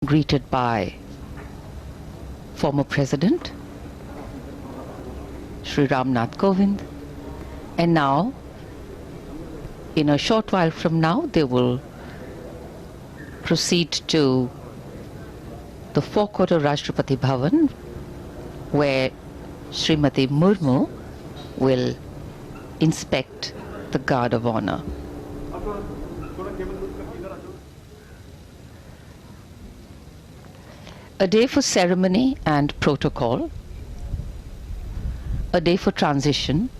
greeted by former President Shri Ramnath Kovind, and now, in a short while from now, they will proceed to the forecourt of Rashtrapati Bhavan, where Srimati Murmu will inspect the guard of honor. A day for ceremony and protocol, a day for transition,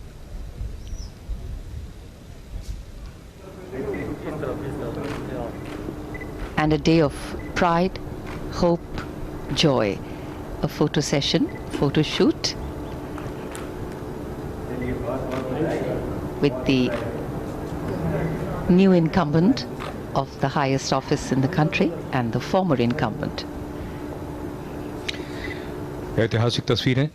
and a day of pride, hope, joy. A photo session, photo shoot with the new incumbent of the highest office in the country and the former incumbent. ऐतिहासिक तस्वीरें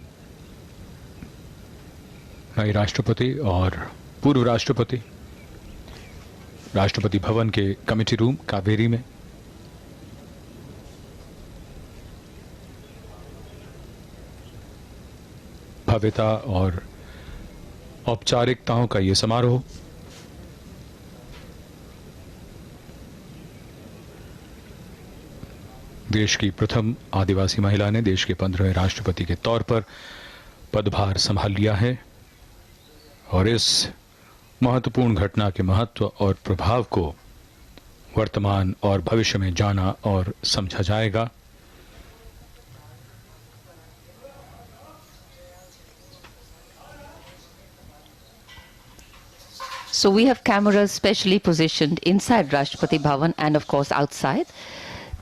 नए राष्ट्रपति और पूर्व राष्ट्रपति राष्ट्रपति भवन के committee room Kaveri में भव्यता और औपचारिकताओं का ये समारोह देश की प्रथम आदिवासी महिला ने देश के 15वें राष्ट्रपति के तौर पर पदभार संभाल लिया है और इस महत्वपूर्ण घटना के महत्व और प्रभाव को वर्तमान और भविष्य में जाना और समझा जाएगा। So we have cameras specially positioned inside Rashtrapati Bhavan and of course outside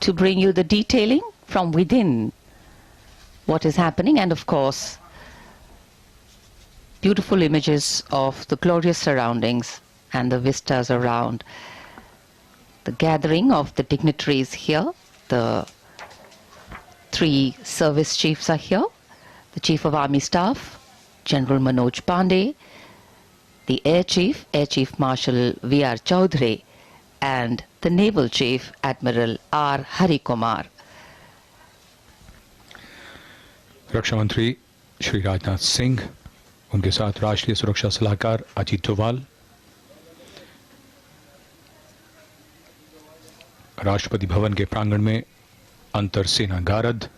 to bring you the detailing from within what is happening, and of course beautiful images of the glorious surroundings and the vistas around. The gathering of the dignitaries here, the 3 service chiefs are here, the Chief of Army Staff, General Manoj Pandey, the Air Chief Marshal V.R. Chaudhary, and the Naval Chief Admiral R. Hari Kumar. रक्षा मंत्री श्री राजनाथ सिंह, उनके साथ राष्ट्रीय सुरक्षा सलाहकार अजीत डोभाल, राष्ट्रपति भवन के प्रांगण में अंतर सेना गारद,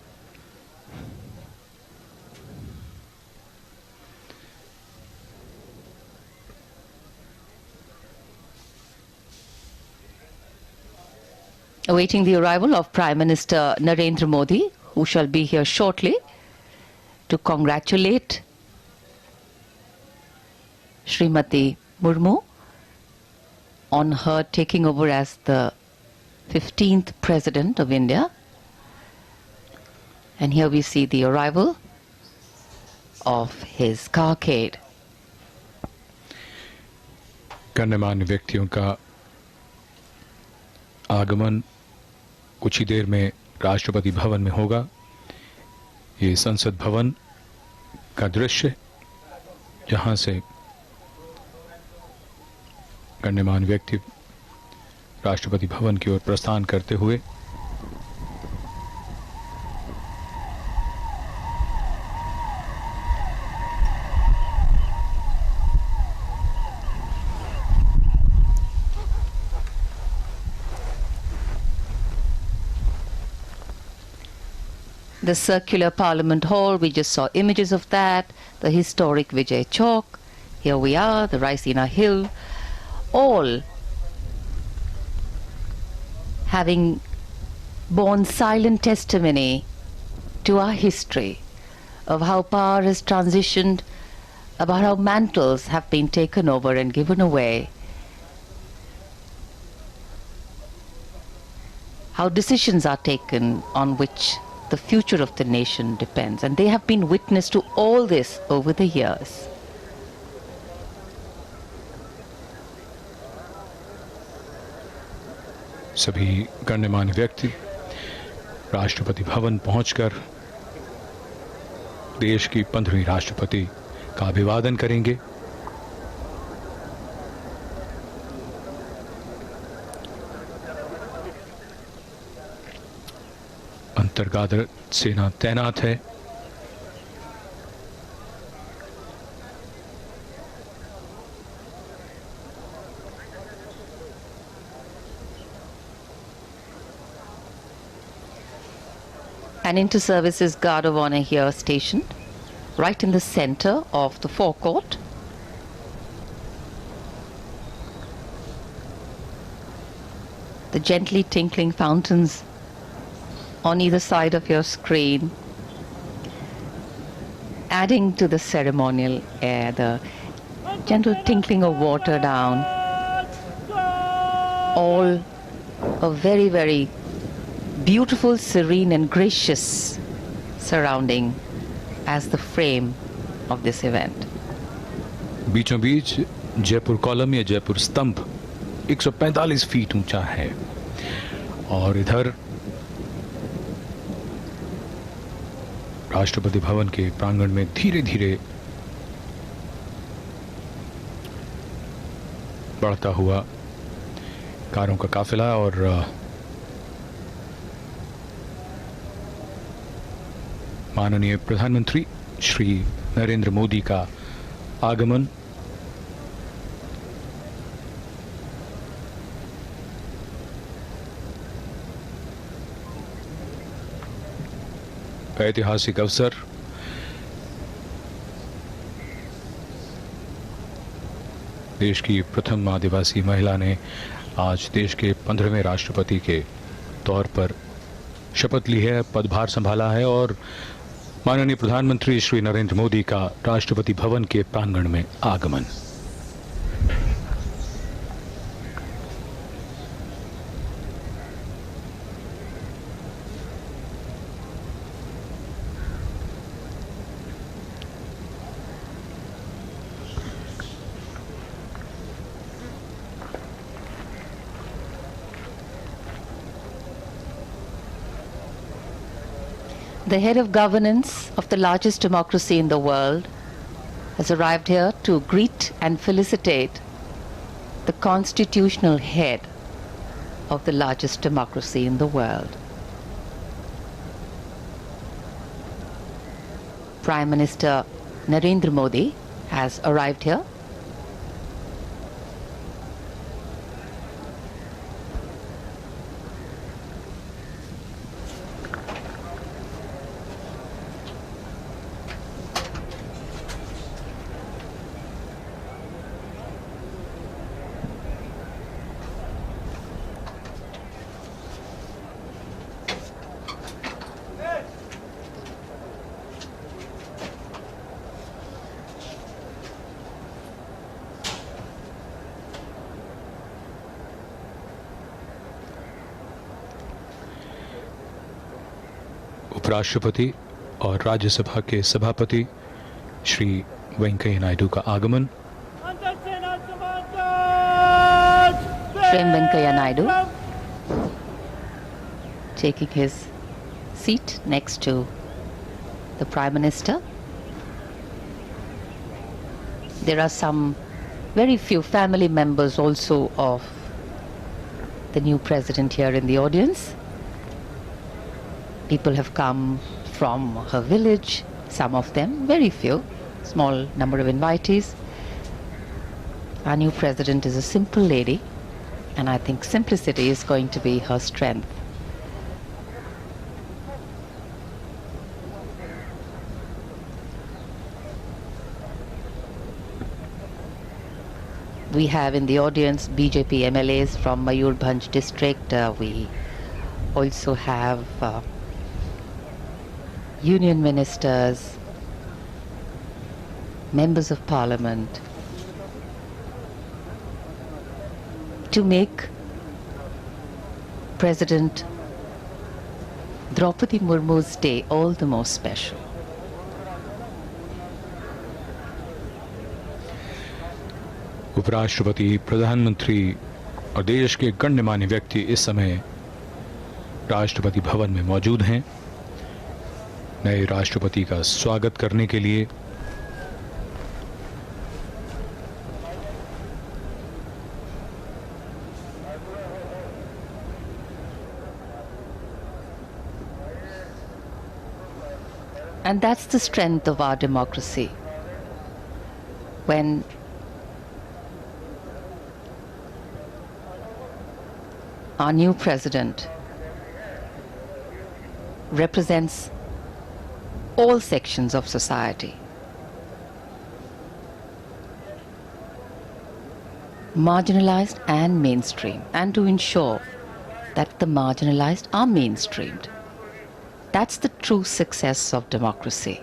awaiting the arrival of Prime Minister Narendra Modi, who shall be here shortly to congratulate Srimati Murmu on her taking over as the 15th President of India. And here we see the arrival of his carcade. गण्यमान्य व्यक्तियों का आगमन कुछ ही देर में राष्ट्रपति भवन में होगा। ये संसद भवन का दृश्य, जहां से गण्यमान्य व्यक्ति राष्ट्रपति भवन की ओर प्रस्थान करते हुए the circular Parliament Hall, we just saw images of that, the historic Vijay Chowk, here we are, the Raisina Hill, all having borne silent testimony to our history of how power has transitioned, about how mantles have been taken over and given away, how decisions are taken on which the future of the nation depends, and they have been witness to all this over the years. सभी गण्यमान्य व्यक्ति राष्ट्रपति भवन पहुंचकर देश की 15वीं राष्ट्रपति का अभिवादन करेंगे। अंतर्गात्र सेना तैनात है। An inter-services guard of honor here stationed right in the center of the forecourt. The gently tinkling fountains on either side of your screen, adding to the ceremonial air, the gentle tinkling of water down, all a very, very beautiful, serene and gracious surrounding as the frame of this event. बीचों बीच Jaipur column या जयपुर स्तंभ 145 feet ऊंचा है और इधर राष्ट्रपति भवन के प्रांगण में धीरे धीरे बढ़ता हुआ कारों का काफिला और माननीय प्रधानमंत्री श्री नरेंद्र मोदी का आगमन। ऐतिहासिक अवसर, देश की प्रथम आदिवासी महिला ने आज देश के 15वें राष्ट्रपति के तौर पर शपथ ली है, पदभार संभाला है और माननीय प्रधानमंत्री श्री नरेंद्र मोदी का राष्ट्रपति भवन के प्रांगण में आगमन। The head of governance of the largest democracy in the world has arrived here to greet and felicitate the constitutional head of the largest democracy in the world. Prime Minister Narendra Modi has arrived here. उपराष्ट्रपति और राज्यसभा के सभापति श्री वेंकैया नायडू का आगमन। Shri Venkaiah Naidu taking his seat next to the Prime Minister. There are some very few family members also of the new president here in the audience. People have come from her village, some of them, very few, small number of invitees. Our new president is a simple lady, and I think simplicity is going to be her strength. We have in the audience BJP MLAs from Mayurbhanj district. We also have union ministers, members of parliament, to make President Draupadi Murmu's day all the more special. उपराष्ट्रपति, प्रधानमंत्री और देश के गण्यमान्य व्यक्ति इस समय राष्ट्रपति भवन में मौजूद हैं नए राष्ट्रपति का स्वागत करने के लिए। And that's the strength of our democracy. When our new president represents all sections of society, marginalized and mainstream, and to ensure that the marginalized are mainstreamed. That's the true success of democracy.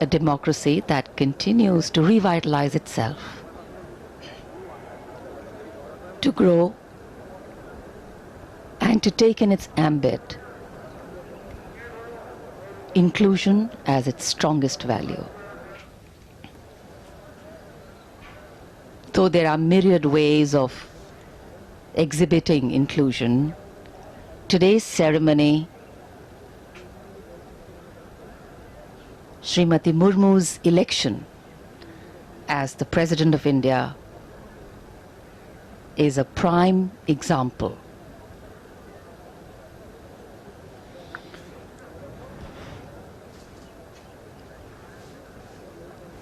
A democracy that continues to revitalize itself, to grow, and to take in its ambit inclusion as its strongest value. Though there are myriad ways of exhibiting inclusion, today's ceremony, Srimati Murmu's election as the President of India, is a prime example.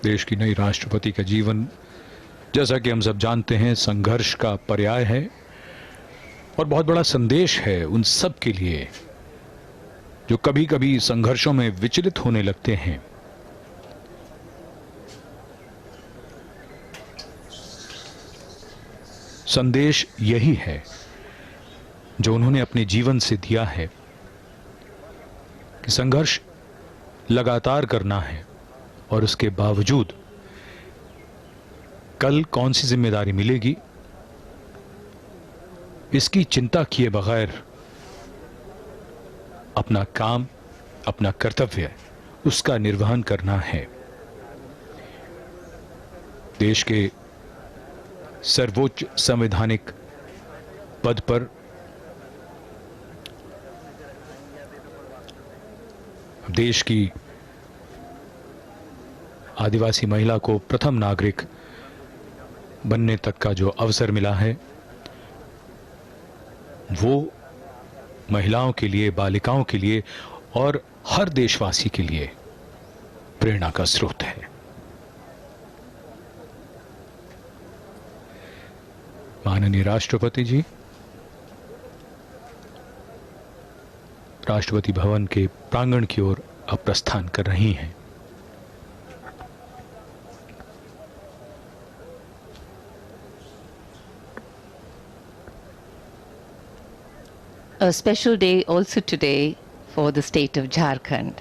देश की नई राष्ट्रपति का जीवन, जैसा कि हम सब जानते हैं, संघर्ष का पर्याय है और बहुत बड़ा संदेश है उन सब के लिए जो कभी कभी संघर्षों में विचलित होने लगते हैं। संदेश यही है जो उन्होंने अपने जीवन से दिया है कि संघर्ष लगातार करना है और उसके बावजूद कल कौन सी जिम्मेदारी मिलेगी, इसकी चिंता किए बगैर अपना काम, अपना कर्तव्य, उसका निर्वहन करना है। देश के सर्वोच्च संवैधानिक पद पर देश की आदिवासी महिला को प्रथम नागरिक बनने तक का जो अवसर मिला है, वो महिलाओं के लिए, बालिकाओं के लिए और हर देशवासी के लिए प्रेरणा का स्रोत है। माननीय राष्ट्रपति जी राष्ट्रपति भवन के प्रांगण की ओर अब प्रस्थान कर रही हैं। A special day also today for the state of Jharkhand.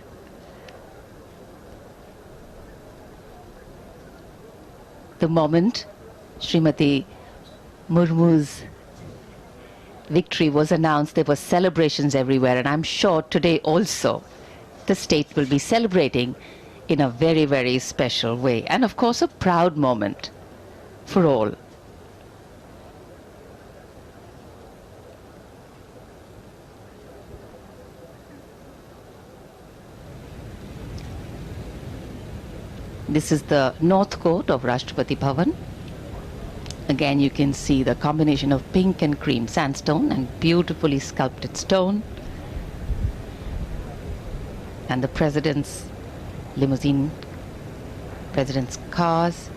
The moment Srimati Murmu's victory was announced, there were celebrations everywhere, and I'm sure today also the state will be celebrating in a very, very special way, and of course a proud moment for all. This is the North Court of Rashtrapati Bhavan. Again, you can see the combination of pink and cream sandstone and beautifully sculpted stone. And the President's limousine, President's cars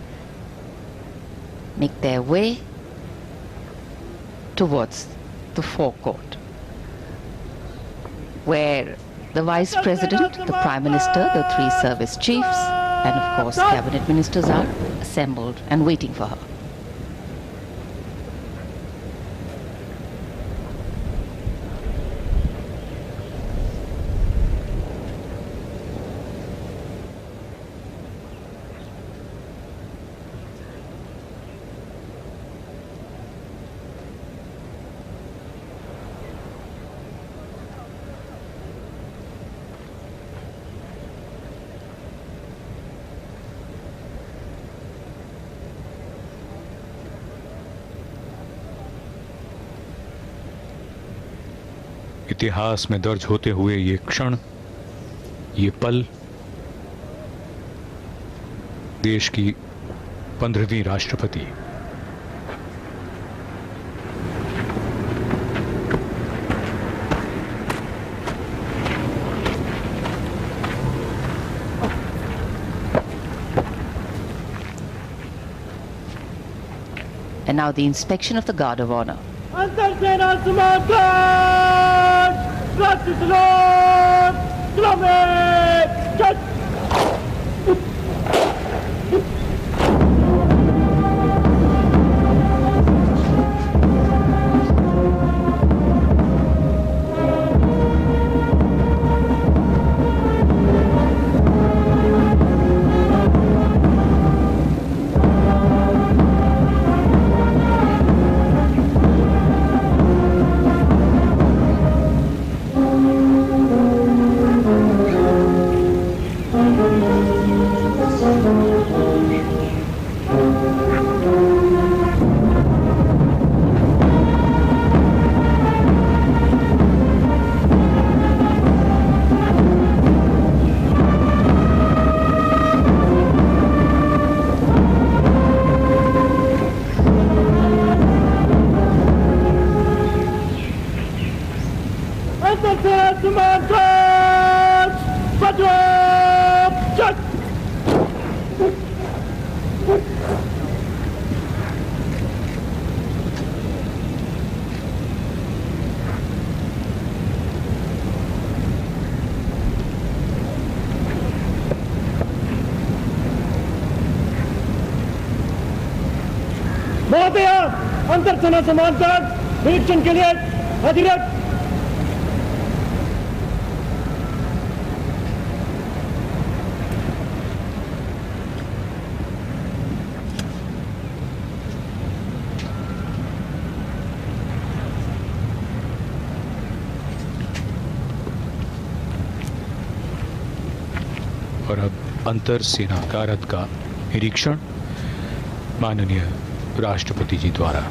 make their way towards the forecourt, where the Vice President, the Prime Minister, the three service chiefs, and of course cabinet ministers are assembled and waiting for her. इतिहास में दर्ज होते हुए ये क्षण, ये पल देश की 15वीं राष्ट्रपति And now the inspection of the Guard of Honor. अंतरसेना समर्थन राष्ट्र सलाम सलामे जय अंतरसेना समांतर निरीक्षण के लिए अधिरथ और अब अंतर सेना कारत का निरीक्षण माननीय राष्ट्रपति जी द्वारा।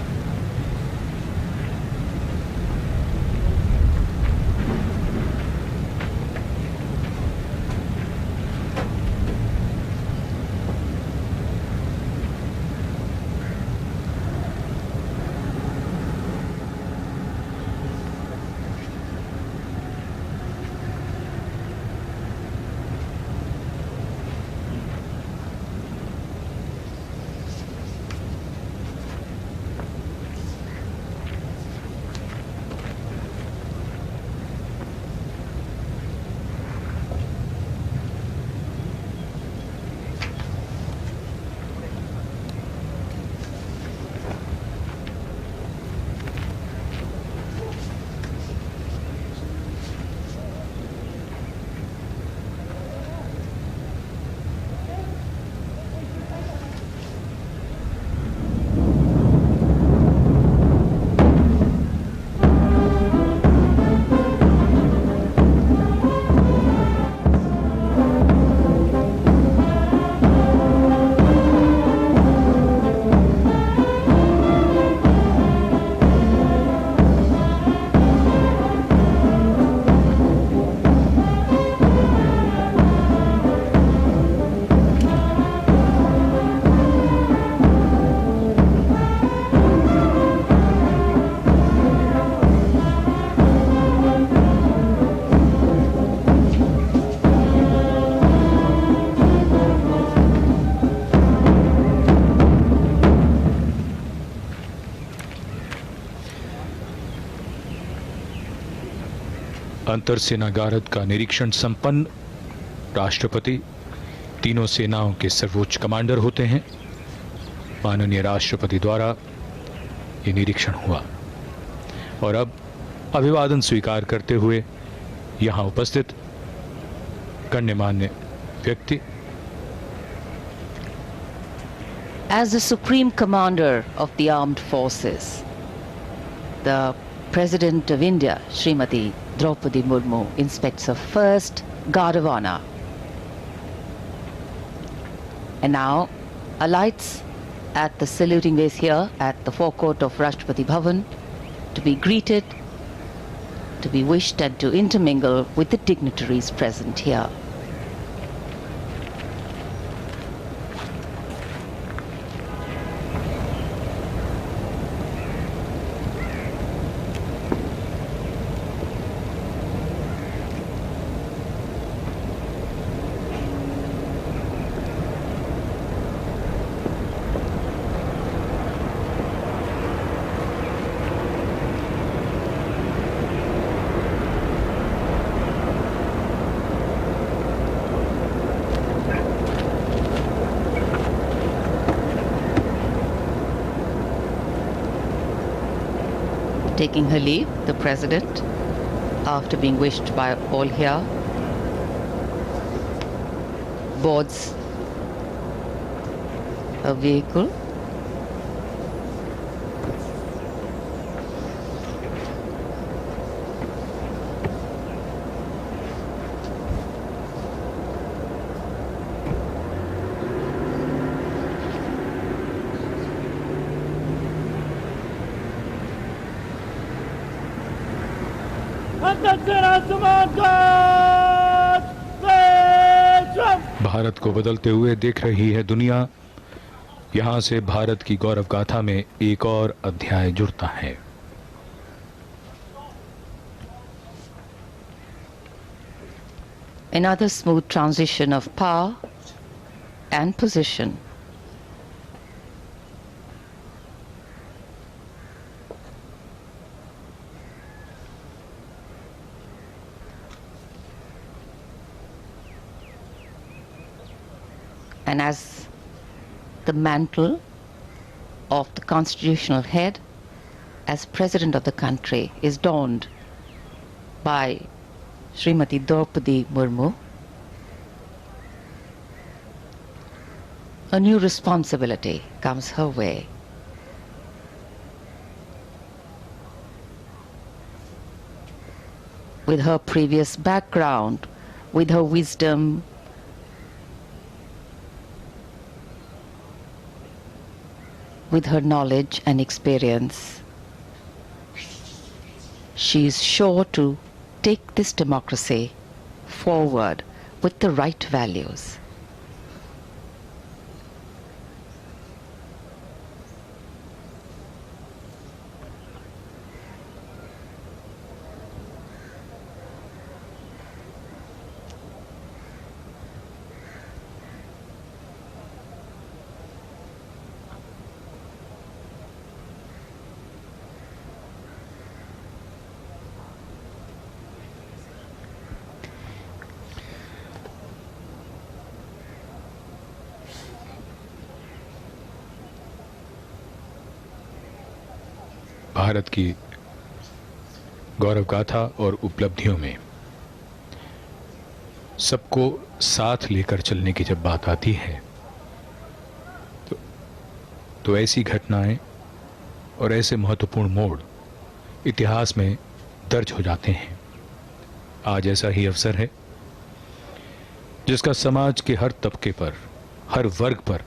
अंतर सेना गारद का निरीक्षण संपन्न। राष्ट्रपति तीनों सेनाओं के सर्वोच्च कमांडर होते हैं। माननीय राष्ट्रपति द्वारा ये निरीक्षण हुआ और अब अभिवादन स्वीकार करते हुए यहां उपस्थित गण्यमान्य व्यक्ति As the Supreme Commander of the Armed Forces, the President of India, Srimati Draupadi Murmu, inspects her first Guard of Honor. And now alights at the saluting base here at the forecourt of Rashtrapati Bhavan to be greeted, to be wished and to intermingle with the dignitaries present here. taking her leave, the President, after being wished by all here, boards a vehicle. Bharat को बदलते हुए देख रही है दुनिया। यहां से भारत की गौरव गाथा में एक और अध्याय जुड़ता है। Another smooth transition of power and position. And as the mantle of the constitutional head as President of the country is donned by Srimati Draupadi Murmu, a new responsibility comes her way. With her previous background, with her wisdom, with her knowledge and experience, she is sure to take this democracy forward with the right values. Bharat की गौरव गाथा और उपलब्धियों में सबको साथ लेकर चलने की जब बात आती है तो ऐसी घटनाएं और ऐसे महत्वपूर्ण मोड़ इतिहास में दर्ज हो जाते हैं। आज ऐसा ही अवसर है जिसका समाज के हर तबके पर, हर वर्ग पर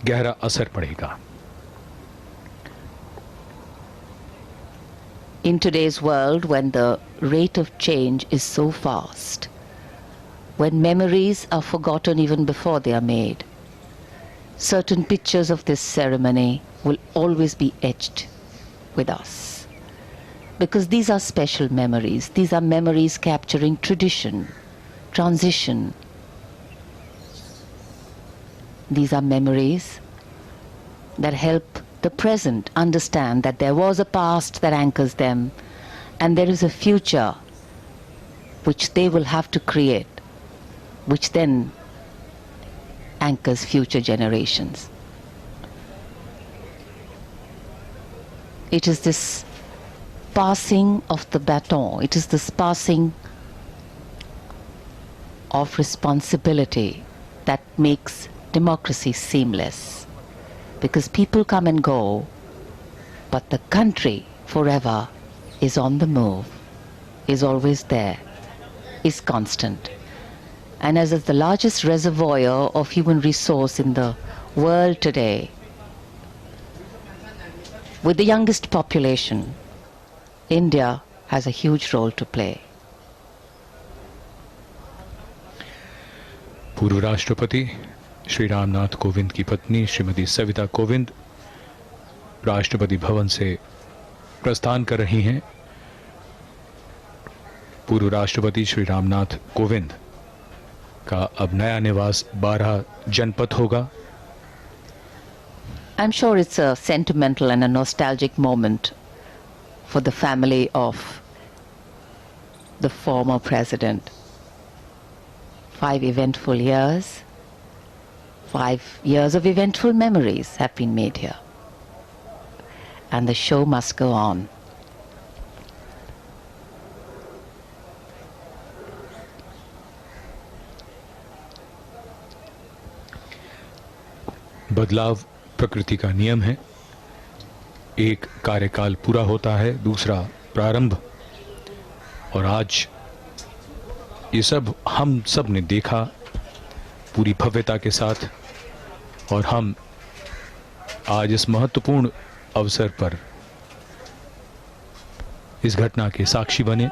गहरा असर पड़ेगा। In today's world, when the rate of change is so fast, when memories are forgotten even before they are made, certain pictures of this ceremony will always be etched with us. Because these are special memories. These are memories capturing tradition, transition. These are memories that help the present understand that there was a past that anchors them and there is a future which they will have to create, which then anchors future generations. It is this passing of the baton, it is this passing of responsibility that makes democracy seamless. Because people come and go, but the country forever is on the move, is always there, is constant. And as the largest reservoir of human resource in the world today, with the youngest population, India has a huge role to play. पूर्व राष्ट्रपति श्री रामनाथ कोविंद की पत्नी श्रीमती सविता कोविंद राष्ट्रपति भवन से प्रस्थान कर रही हैं। पूर्व राष्ट्रपति श्री रामनाथ कोविंद का अब नया निवास 12 जनपथ होगा। I'm sure it's a sentimental and a nostalgic moment for the family of the former president. 5 eventful years, 5 years of eventful memories have been made here. And the show must go on. बदलाव प्रकृति का नियम है। एक कार्यकाल पूरा होता है, दूसरा प्रारंभ। और आज ये सब हम सब ने देखा पूरी भव्यता के साथ, और हम आज इस महत्वपूर्ण अवसर पर इस घटना के साक्षी बने।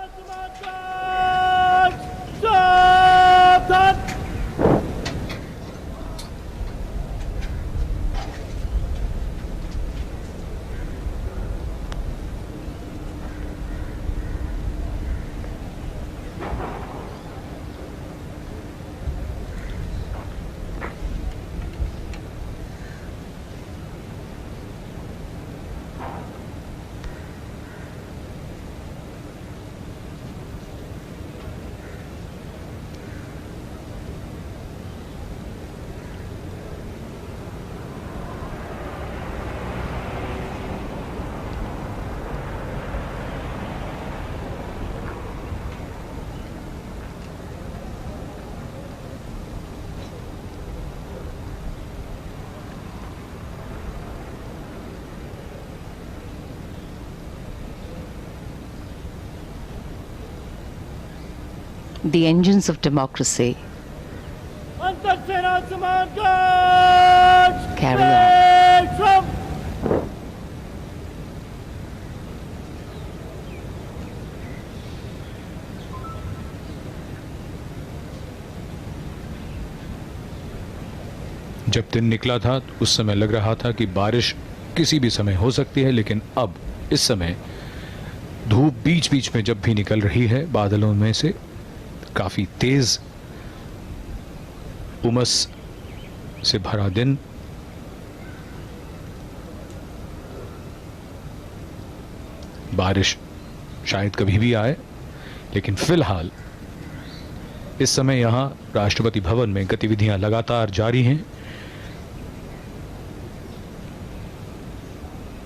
The engines of democracy carry on. जब दिन निकला था उस समय लग रहा था कि बारिश किसी भी समय हो सकती है, लेकिन अब इस समय धूप बीच बीच में जब भी निकल रही है बादलों में से, काफी तेज उमस से भरा दिन। बारिश शायद कभी भी आए, लेकिन फिलहाल इस समय यहां राष्ट्रपति भवन में गतिविधियां लगातार जारी हैं।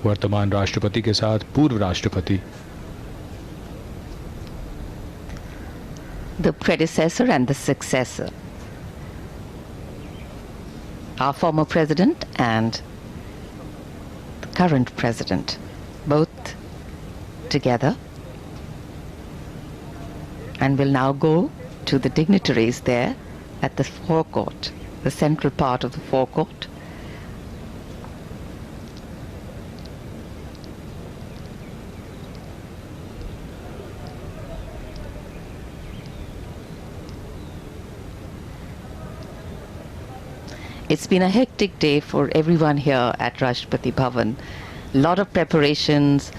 वर्तमान राष्ट्रपति के साथ पूर्व राष्ट्रपति, the predecessor and the successor, our former president and the current president, both together, and will now go to the dignitaries there at the forecourt, the central part of the forecourt. It's been a hectic day for everyone here at Rashtrapati Bhavan. A lot of preparations,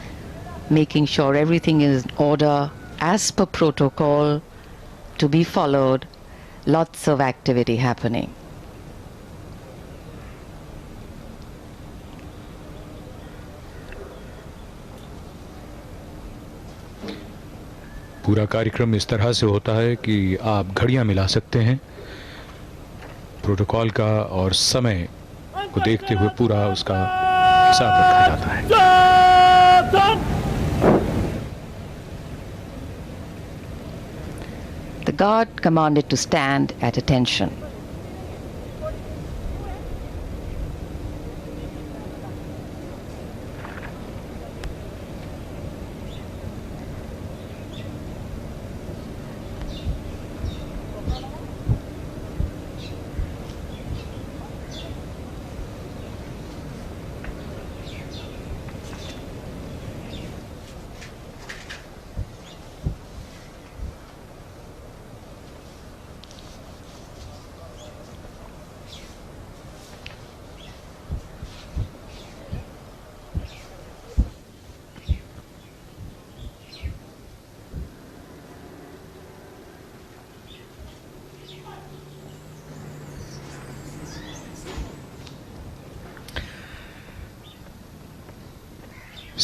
making sure everything is in order as per protocol to be followed. Lots of activity happening. पूरा कार्यक्रम इस तरह से होता है कि आप घड़ियां मिला सकते हैं। प्रोटोकॉल का और समय को देखते हुए पूरा उसका हिसाब रखा जाता है। The guard commanded to stand at attention.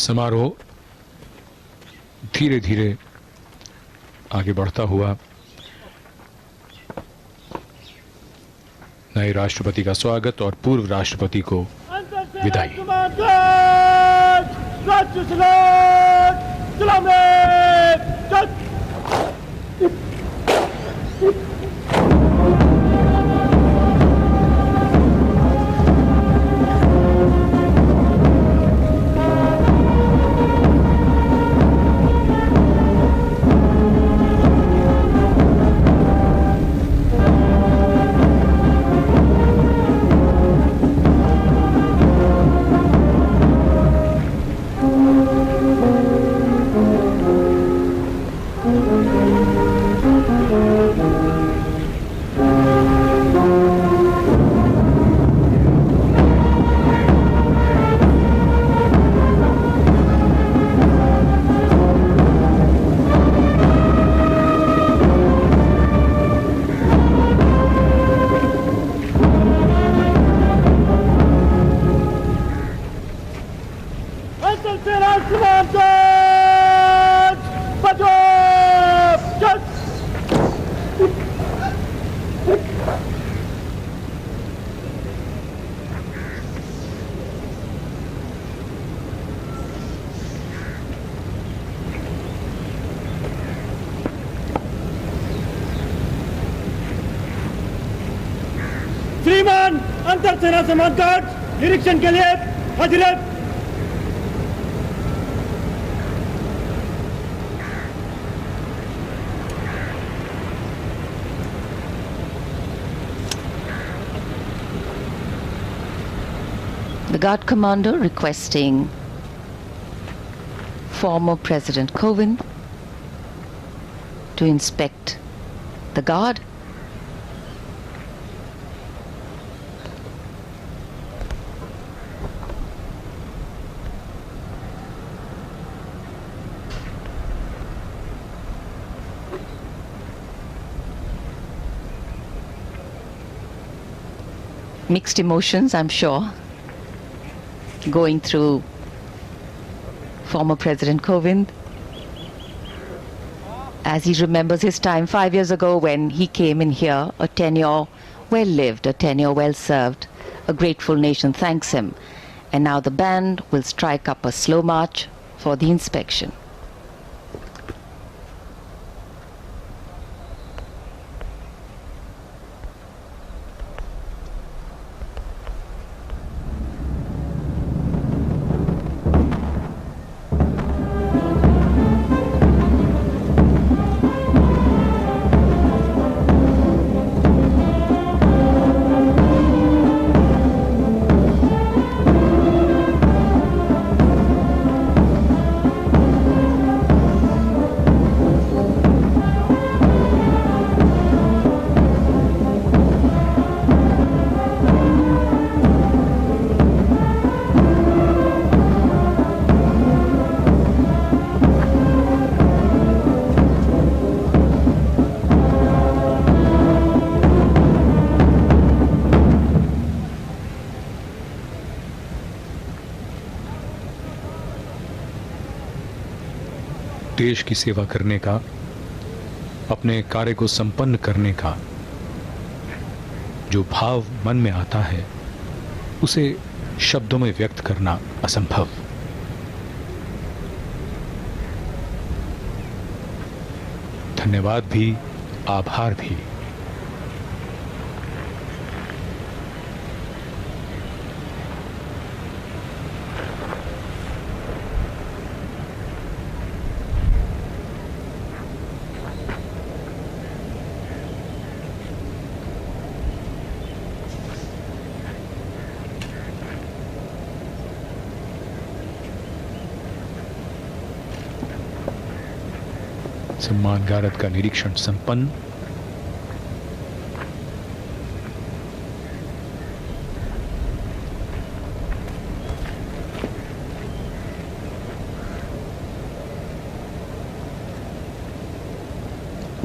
समारोह धीरे धीरे आगे बढ़ता हुआ नए राष्ट्रपति का स्वागत और पूर्व राष्ट्रपति को विदाई। अंतर सेना सम्मान कार्ड निरीक्षण के लिए हजरत। The Guard Commander requesting former President Kovind to inspect the Guard. Mixed emotions, I'm sure, going through former President Kovind as he remembers his time 5 years ago when he came in here, a tenure well lived, a tenure well served. A grateful nation thanks him. And now the band will strike up a slow march for the inspection. देश की सेवा करने का, अपने कार्य को संपन्न करने का जो भाव मन में आता है उसे शब्दों में व्यक्त करना असंभव। धन्यवाद भी, आभार भी। सम्मान गारद का निरीक्षण संपन्न।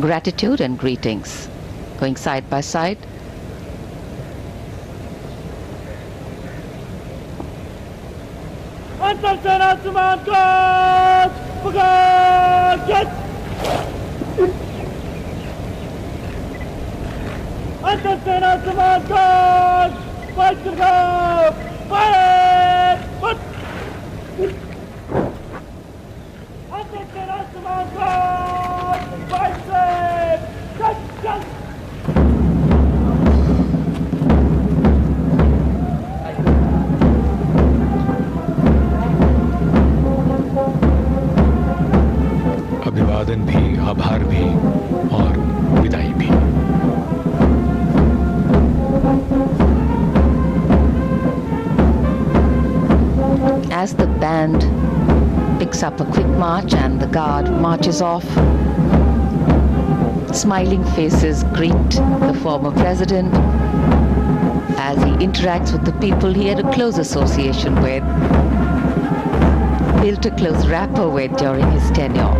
Gratitude and greetings going side by side. अंतर सेना सम्मान कार्ड पकड़। अंतर सेना सम्मान कार्ड फाइट करो, फाइट फुट। अंतर सेना सम्मान कार्ड फाइट से चल। अभिवादन भी, आभार भी और विदाई भी। As the band picks up a quick march and the Guard marches off, smiling faces greet the former president as he interacts with the people he had a close association with, built a close rapport with during his tenure.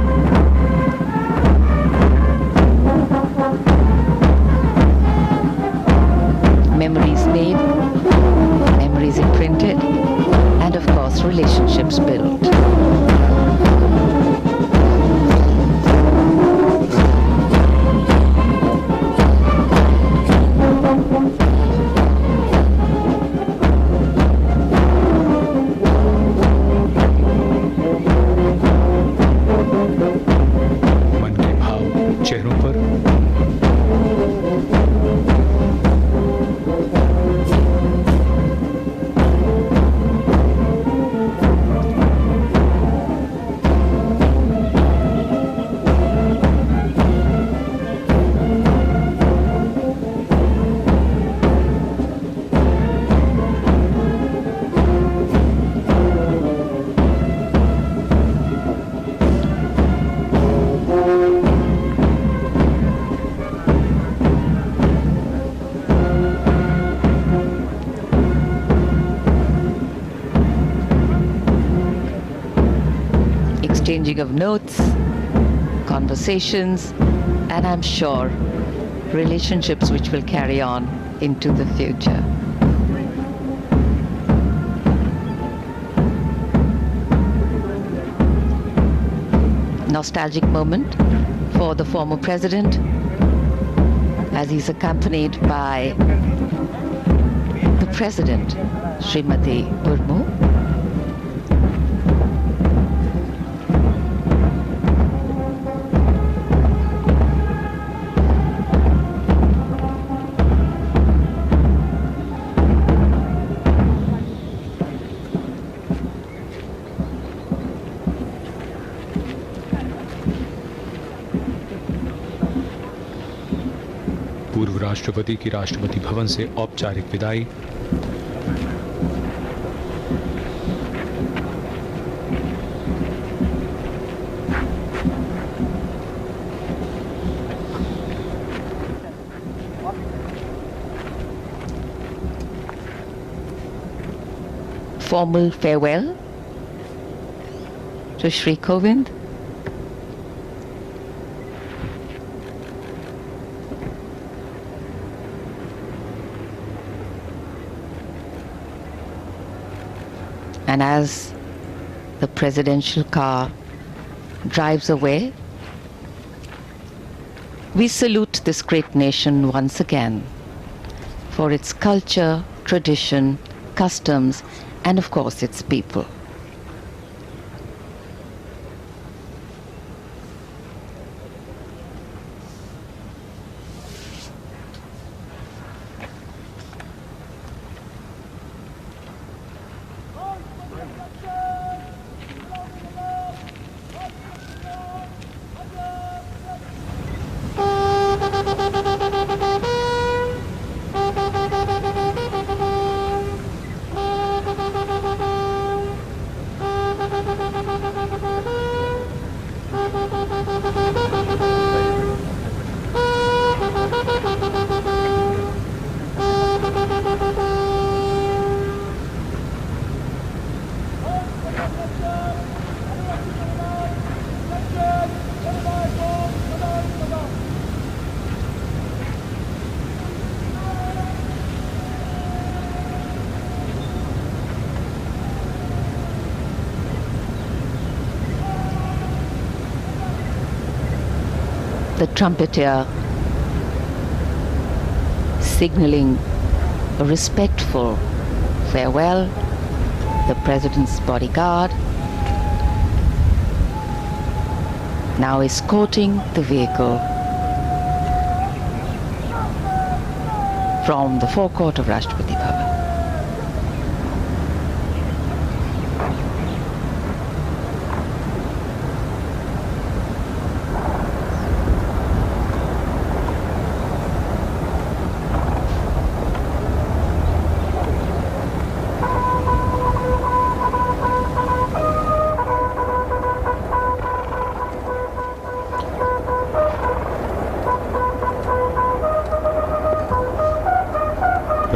Memories made, memories imprinted, and of course relationships built. exchanging of notes, conversations, and I'm sure relationships which will carry on into the future. Nostalgic moment for the former president as he's accompanied by the president, Srimati Murmu. पूर्व राष्ट्रपति की राष्ट्रपति भवन से औपचारिक विदाई। Formal farewell to Shri Kovind. And as the presidential car drives away, we salute this great nation once again for its culture, tradition, customs, and of course its people. The trumpeter signaling a respectful farewell, the president's bodyguard now escorting the vehicle from the forecourt of Rashtrapati Bhavan.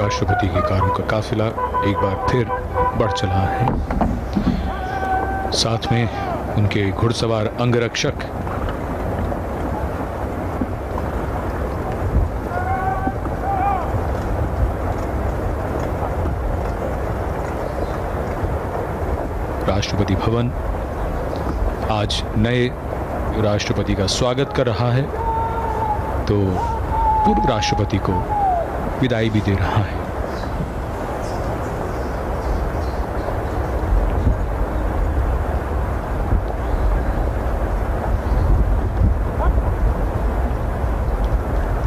राष्ट्रपति की कारों का काफिला एक बार फिर बढ़ चला है, साथ में उनके घुड़सवार अंगरक्षक। राष्ट्रपति भवन आज नए राष्ट्रपति का स्वागत कर रहा है, तो पूर्व राष्ट्रपति को विदाई भी दे रहा है।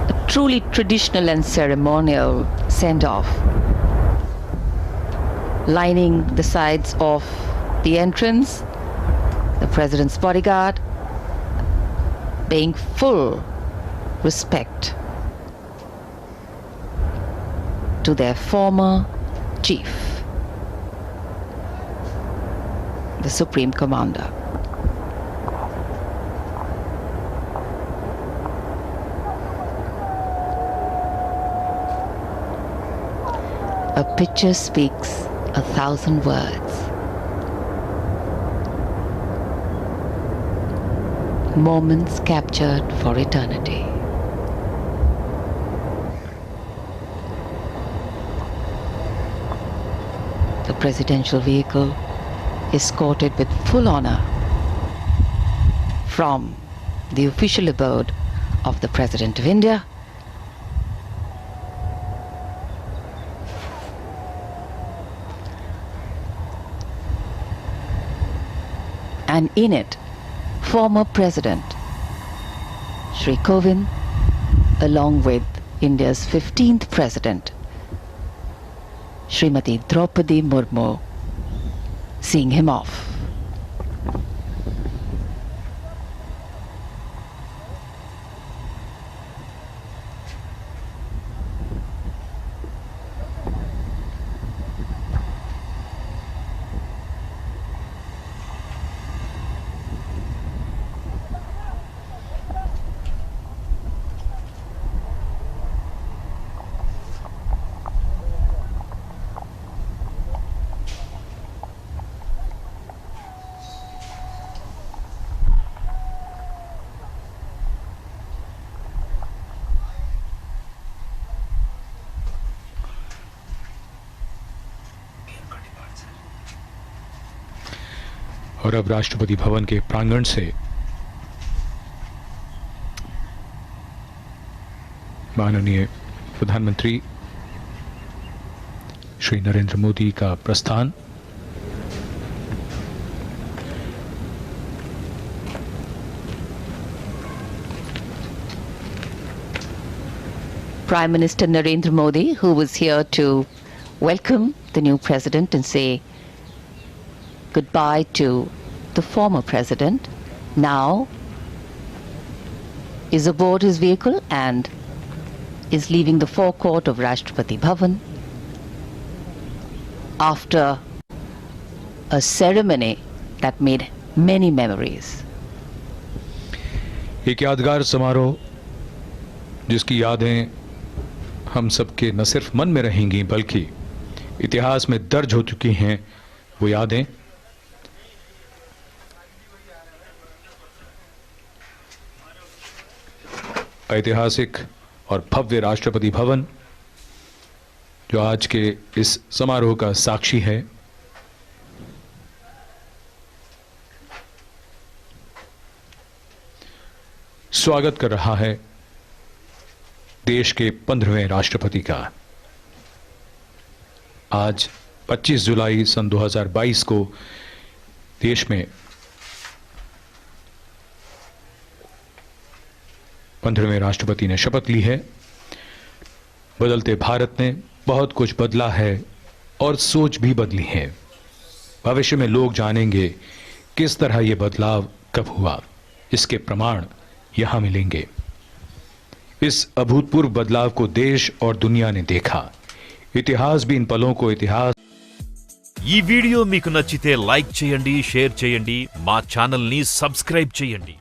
A truly traditional and ceremonial send-off, lining the sides of the entrance, the president's bodyguard paying full respect to their former chief, the Supreme Commander. A picture speaks 1,000 words. moments captured for eternity. The presidential vehicle escorted with full honor from the official abode of the President of India, and in it, former President Shri Kovind, along with India's 15th President Srimati Draupadi Murmu, seeing him off. और अब राष्ट्रपति भवन के प्रांगण से माननीय प्रधानमंत्री श्री नरेंद्र मोदी का प्रस्थान। Prime Minister Narendra Modi, who was here to welcome the new president and say goodbye to the former president, now is aboard his vehicle and is leaving the forecourt of Rashtrapati Bhavan after a ceremony that made many memories. एक यादगार समारोह जिसकी यादें हम सबके न सिर्फ मन में रहेंगी बल्कि इतिहास में दर्ज हो चुकी हैं। वो यादें ऐतिहासिक और भव्य राष्ट्रपति भवन जो आज के इस समारोह का साक्षी है। स्वागत कर रहा है देश के 15वें राष्ट्रपति का। आज 25 जुलाई सन 2022 को देश में 15वें राष्ट्रपति ने शपथ ली है। बदलते भारत ने बहुत कुछ बदला है और सोच भी बदली है। भविष्य में लोग जानेंगे किस तरह यह बदलाव कब हुआ, इसके प्रमाण यहां मिलेंगे। इस अभूतपूर्व बदलाव को देश और दुनिया ने देखा। इतिहास भी इन पलों को इतिहास। ఈ వీడియో మీకు నచ్చితే లైక్ చేయండి, షేర్ చేయండి, మా ఛానల్ ని సబ్స్క్రైబ్ చేయండి।